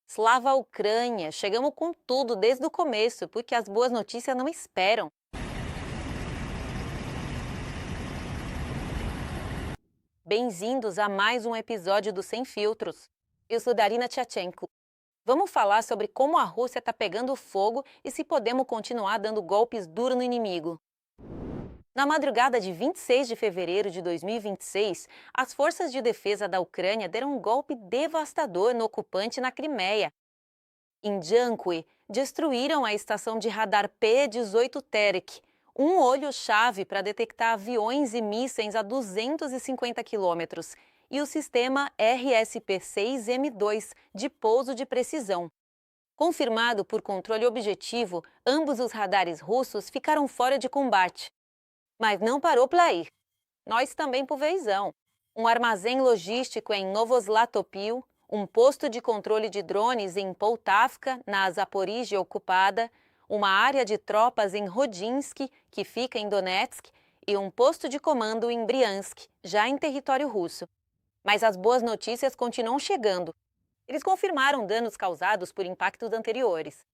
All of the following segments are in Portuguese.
Slava Ucrânia! Chegamos com tudo desde o começo, porque as boas notícias não esperam. Bem-vindos a mais um episódio do Sem Filtros. Eu sou Darina Tchatchenko. Vamos falar sobre como a Rússia está pegando fogo e se podemos continuar dando golpes duros no inimigo. Na madrugada de 26 de fevereiro de 2026, as forças de defesa da Ucrânia deram um golpe devastador no ocupante na Crimeia. Em Jankui, destruíram a estação de radar P-18 Terek, um olho-chave para detectar aviões e mísseis a 250 quilômetros, e o sistema RSP-6M2 de pouso de precisão. Confirmado por controle objetivo, ambos os radares russos ficaram fora de combate. Mas não parou por aí. Nós também pulverizão. Um armazém logístico em Novoslatopil, um posto de controle de drones em Poltavka, na Zaporígia ocupada, uma área de tropas em Rodinsky, que fica em Donetsk, e um posto de comando em Briansk, já em território russo. Mas as boas notícias continuam chegando. Eles confirmaram danos causados por impactos anteriores.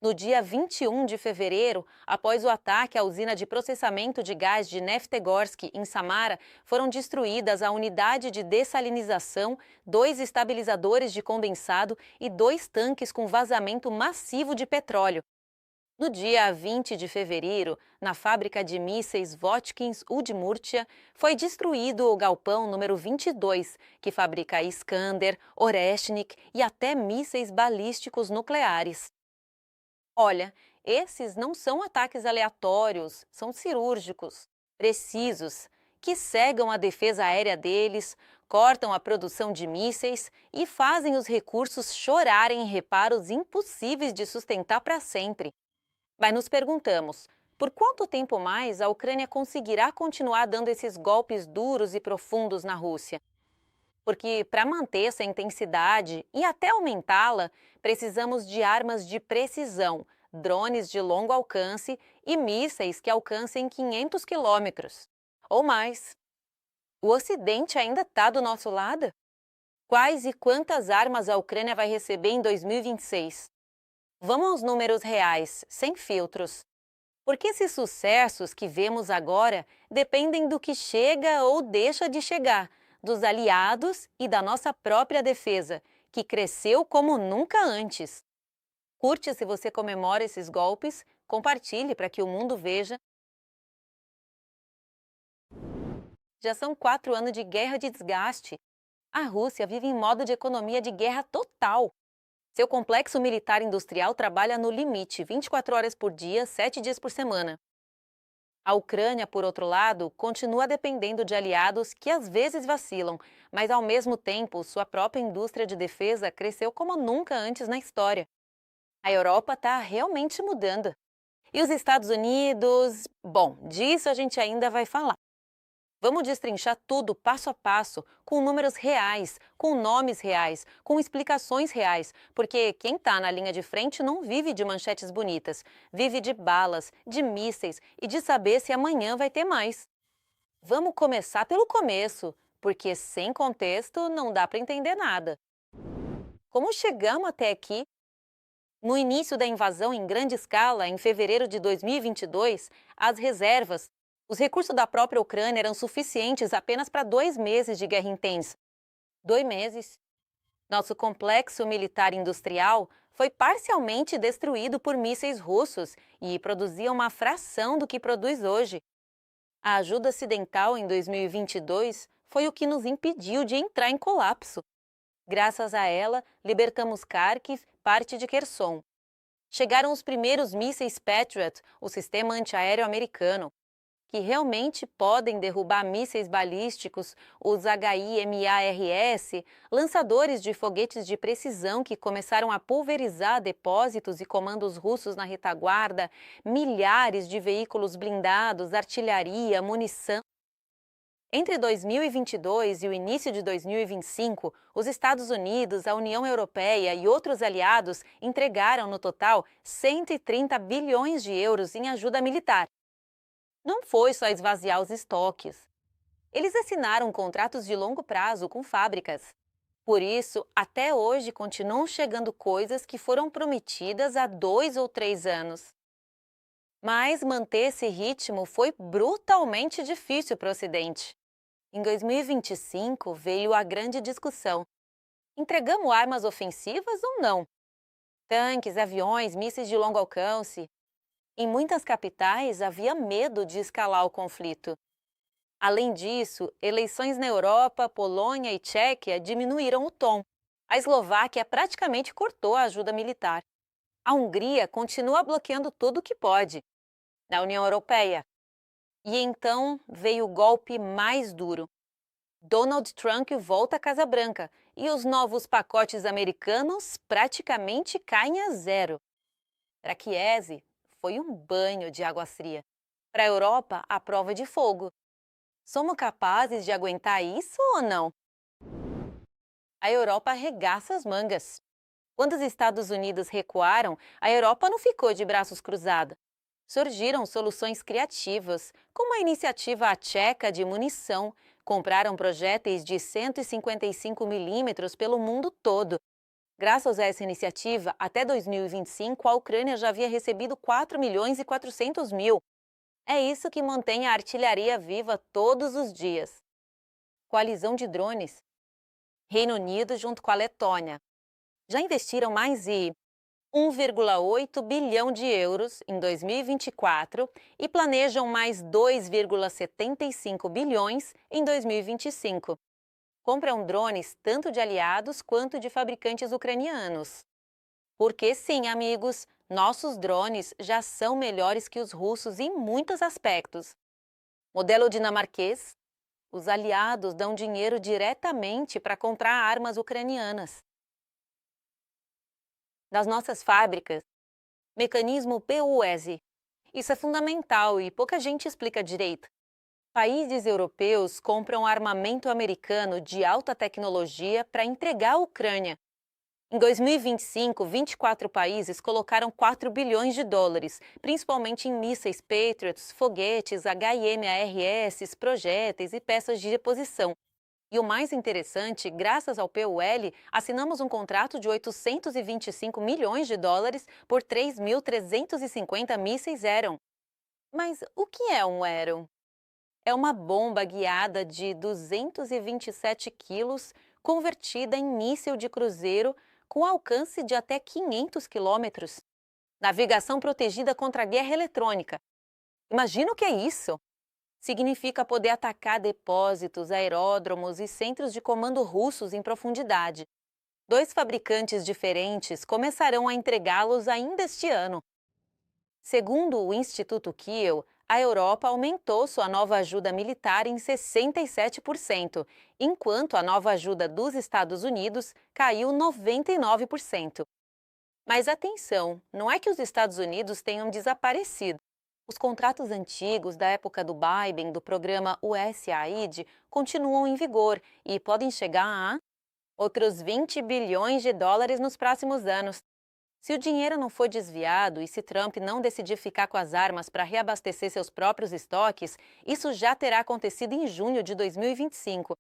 No dia 21 de fevereiro, após o ataque à usina de processamento de gás de Neftegorsk, em Samara, foram destruídas a unidade de dessalinização, 2 estabilizadores de condensado e 2 tanques com vazamento massivo de petróleo. No dia 20 de fevereiro, na fábrica de mísseis Votkins Udmurtia, foi destruído o galpão número 22, que fabrica Iskander, Oreshnik e até mísseis balísticos nucleares. Olha, esses não são ataques aleatórios, são cirúrgicos, precisos, que cegam a defesa aérea deles, cortam a produção de mísseis e fazem os recursos chorarem em reparos impossíveis de sustentar para sempre. Mas nos perguntamos, por quanto tempo mais a Ucrânia conseguirá continuar dando esses golpes duros e profundos na Rússia? Porque para manter essa intensidade e até aumentá-la, precisamos de armas de precisão, drones de longo alcance e mísseis que alcancem 500 quilômetros ou mais. O Ocidente ainda está do nosso lado? Quais e quantas armas a Ucrânia vai receber em 2026? Vamos aos números reais, sem filtros. Porque esses sucessos que vemos agora dependem do que chega ou deixa de chegar, dos aliados e da nossa própria defesa, que cresceu como nunca antes. Curte se você comemora esses golpes, compartilhe para que o mundo veja. Já são 4 anos de guerra de desgaste. A Rússia vive em modo de economia de guerra total. Seu complexo militar industrial trabalha no limite, 24 horas por dia, 7 dias por semana. A Ucrânia, por outro lado, continua dependendo de aliados que às vezes vacilam, mas ao mesmo tempo sua própria indústria de defesa cresceu como nunca antes na história. A Europa está realmente mudando. E os Estados Unidos? Bom, disso a gente ainda vai falar. Vamos destrinchar tudo passo a passo, com números reais, com nomes reais, com explicações reais, porque quem está na linha de frente não vive de manchetes bonitas, vive de balas, de mísseis e de saber se amanhã vai ter mais. Vamos começar pelo começo, porque sem contexto não dá para entender nada. Como chegamos até aqui? No início da invasão em grande escala, em fevereiro de 2022, as reservas, os recursos da própria Ucrânia eram suficientes apenas para 2 meses de guerra intensa. 2 meses. Nosso complexo militar industrial foi parcialmente destruído por mísseis russos e produzia uma fração do que produz hoje. A ajuda ocidental em 2022 foi o que nos impediu de entrar em colapso. Graças a ela, libertamos Kharkiv, parte de Kherson. Chegaram os primeiros mísseis Patriot, o sistema antiaéreo americano, que realmente podem derrubar mísseis balísticos, os HIMARS, lançadores de foguetes de precisão que começaram a pulverizar depósitos e comandos russos na retaguarda, milhares de veículos blindados, artilharia, munição. Entre 2022 e o início de 2025, os Estados Unidos, a União Europeia e outros aliados entregaram, no total, 130 bilhões de euros em ajuda militar. Não foi só esvaziar os estoques. Eles assinaram contratos de longo prazo com fábricas. Por isso, até hoje continuam chegando coisas que foram prometidas há 2 ou 3 anos. Mas manter esse ritmo foi brutalmente difícil para o Ocidente. Em 2025, veio a grande discussão: entregamos armas ofensivas ou não? Tanques, aviões, mísseis de longo alcance. Em muitas capitais, havia medo de escalar o conflito. Além disso, eleições na Europa, Polônia e Tchequia diminuíram o tom. A Eslováquia praticamente cortou a ajuda militar. A Hungria continua bloqueando tudo o que pode. Na União Europeia. E então veio o golpe mais duro. Donald Trump volta à Casa Branca e os novos pacotes americanos praticamente caem a zero. Para Kiev, foi um banho de água fria. Para a Europa, a prova de fogo. Somos capazes de aguentar isso ou não? A Europa arregaça as mangas. Quando os Estados Unidos recuaram, a Europa não ficou de braços cruzados. Surgiram soluções criativas, como a iniciativa tcheca de munição. Compraram projéteis de 155 milímetros pelo mundo todo. Graças a essa iniciativa, até 2025, a Ucrânia já havia recebido 4 milhões e 400 mil. É isso que mantém a artilharia viva todos os dias. Coalizão de drones. Reino Unido junto com a Letônia. Já investiram mais de 1,8 bilhão de euros em 2024 e planejam mais 2,75 bilhões em 2025. Compram drones tanto de aliados quanto de fabricantes ucranianos. Porque sim, amigos, nossos drones já são melhores que os russos em muitos aspectos. Modelo dinamarquês: os aliados dão dinheiro diretamente para comprar armas ucranianas. Das nossas fábricas, mecanismo PUS. Isso é fundamental e pouca gente explica direito. Países europeus compram armamento americano de alta tecnologia para entregar à Ucrânia. Em 2025, 24 países colocaram 4 bilhões de dólares, principalmente em mísseis Patriots, foguetes, HIMARS, projéteis e peças de reposição. E o mais interessante, graças ao PUL, assinamos um contrato de 825 milhões de dólares por 3.350 mísseis Aeron. Mas o que é um Aeron? É uma bomba guiada de 227 quilos, convertida em míssil de cruzeiro com alcance de até 500 quilômetros. Navegação protegida contra a guerra eletrônica. Imagina o que é isso! Significa poder atacar depósitos, aeródromos e centros de comando russos em profundidade. 2 fabricantes diferentes começarão a entregá-los ainda este ano. Segundo o Instituto Kiel, a Europa aumentou sua nova ajuda militar em 67%, enquanto a nova ajuda dos Estados Unidos caiu 99%. Mas atenção, não é que os Estados Unidos tenham desaparecido. Os contratos antigos da época do Biden, do programa USAID, continuam em vigor e podem chegar a outros 20 bilhões de dólares nos próximos anos. Se o dinheiro não for desviado e se Trump não decidir ficar com as armas para reabastecer seus próprios estoques, isso já terá acontecido em junho de 2025.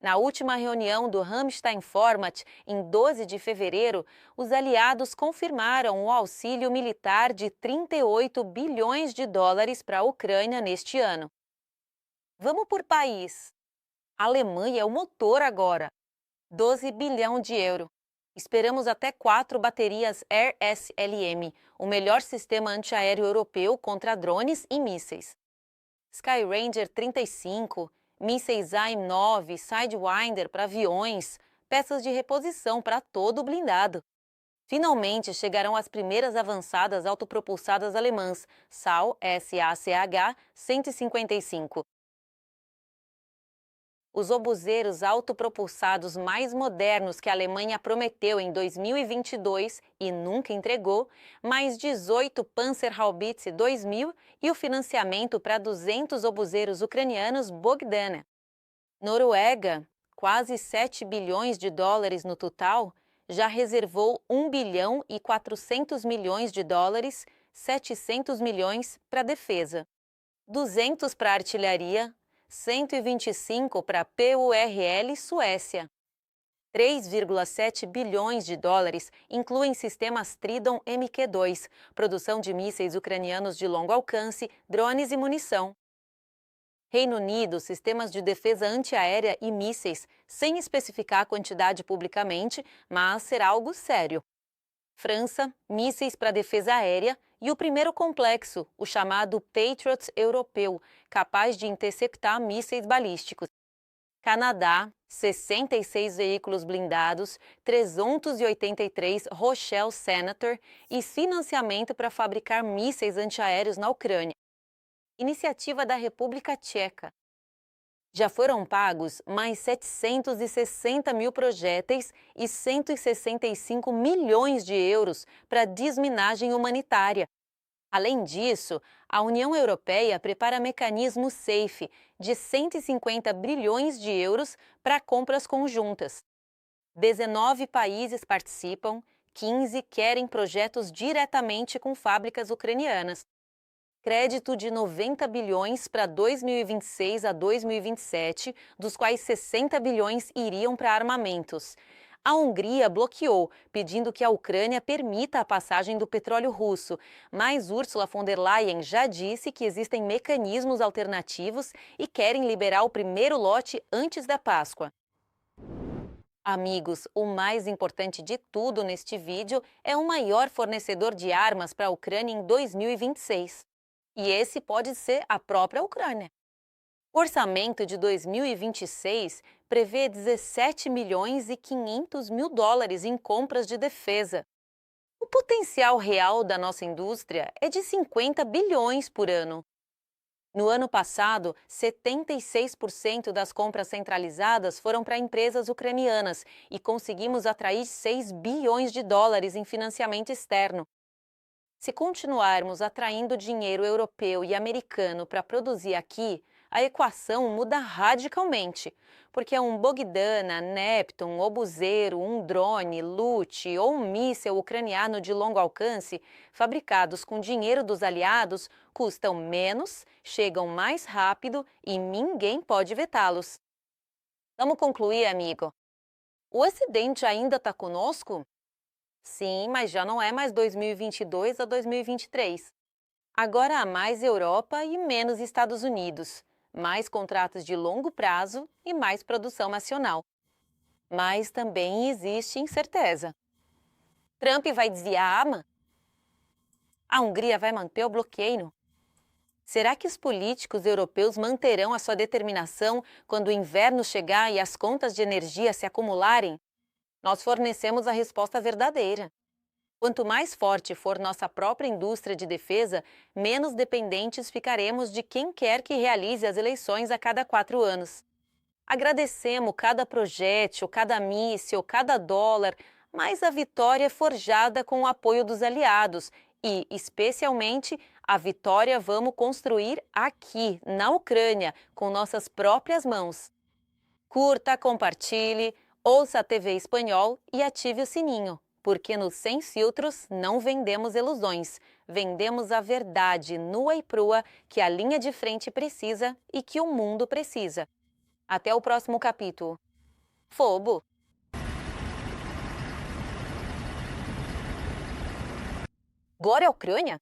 Na última reunião do Ramstein Format, em 12 de fevereiro, os aliados confirmaram o auxílio militar de 38 bilhões de dólares para a Ucrânia neste ano. Vamos por país. A Alemanha é o motor agora. 12 bilhão de euro. Esperamos até 4 baterias Air SLM, o melhor sistema antiaéreo europeu contra drones e mísseis. Skyranger 35, mísseis AIM-9, Sidewinder para aviões, peças de reposição para todo o blindado. Finalmente chegarão as primeiras avançadas autopropulsadas alemãs, SACH 155. Os obuseiros autopropulsados mais modernos que a Alemanha prometeu em 2022 e nunca entregou, mais 18 Panzerhaubitze 2000 e o financiamento para 200 obuseiros ucranianos Bogdana. Noruega, quase 7 bilhões de dólares no total, já reservou 1 bilhão e 400 milhões de dólares, 700 milhões para defesa, 200 para artilharia, 125 para PURL Suécia. 3,7 bilhões de dólares incluem sistemas Tridon Mk2, produção de mísseis ucranianos de longo alcance, drones e munição. Reino Unido, sistemas de defesa antiaérea e mísseis, sem especificar a quantidade publicamente, mas será algo sério. França, mísseis para defesa aérea e o primeiro complexo, o chamado Patriot europeu, capaz de interceptar mísseis balísticos. Canadá, 66 veículos blindados, 383 Rochelle Senator e financiamento para fabricar mísseis antiaéreos na Ucrânia. Iniciativa da República Tcheca. Já foram pagos mais 760 mil projéteis e 165 milhões de euros para desminagem humanitária. Além disso, a União Europeia prepara mecanismo SAFE de 150 bilhões de euros para compras conjuntas. 19 países participam, 15 querem projetos diretamente com fábricas ucranianas. Crédito de 90 bilhões para 2026 a 2027, dos quais 60 bilhões iriam para armamentos. A Hungria bloqueou, pedindo que a Ucrânia permita a passagem do petróleo russo, mas Ursula von der Leyen já disse que existem mecanismos alternativos e querem liberar o primeiro lote antes da Páscoa. Amigos, o mais importante de tudo neste vídeo é o maior fornecedor de armas para a Ucrânia em 2026. E esse pode ser a própria Ucrânia. O orçamento de 2026 prevê 17 milhões e 500 mil dólares em compras de defesa. O potencial real da nossa indústria é de 50 bilhões por ano. No ano passado, 76% das compras centralizadas foram para empresas ucranianas e conseguimos atrair 6 bilhões de dólares em financiamento externo. Se continuarmos atraindo dinheiro europeu e americano para produzir aqui, a equação muda radicalmente, porque um Bogdana, Neptune, Obuzeiro, um drone, Lute ou um míssil ucraniano de longo alcance, fabricados com dinheiro dos aliados, custam menos, chegam mais rápido e ninguém pode vetá-los. Vamos concluir, amigo. O Ocidente ainda está conosco? Sim, mas já não é mais 2022 a 2023. Agora há mais Europa e menos Estados Unidos, mais contratos de longo prazo e mais produção nacional. Mas também existe incerteza. Trump vai desviar a arma? A Hungria vai manter o bloqueio? Será que os políticos europeus manterão a sua determinação quando o inverno chegar e as contas de energia se acumularem? Nós fornecemos a resposta verdadeira. Quanto mais forte for nossa própria indústria de defesa, menos dependentes ficaremos de quem quer que realize as eleições a cada 4 anos. Agradecemos cada projétil, cada míssil, cada dólar, mas a vitória é forjada com o apoio dos aliados e, especialmente, a vitória vamos construir aqui, na Ucrânia, com nossas próprias mãos. Curta, compartilhe, ouça a TV Espanhol e ative o sininho, porque no Sem Filtros não vendemos ilusões, vendemos a verdade nua e crua que a linha de frente precisa e que o mundo precisa. Até o próximo capítulo. Fobo! Agora é a Ucrânia?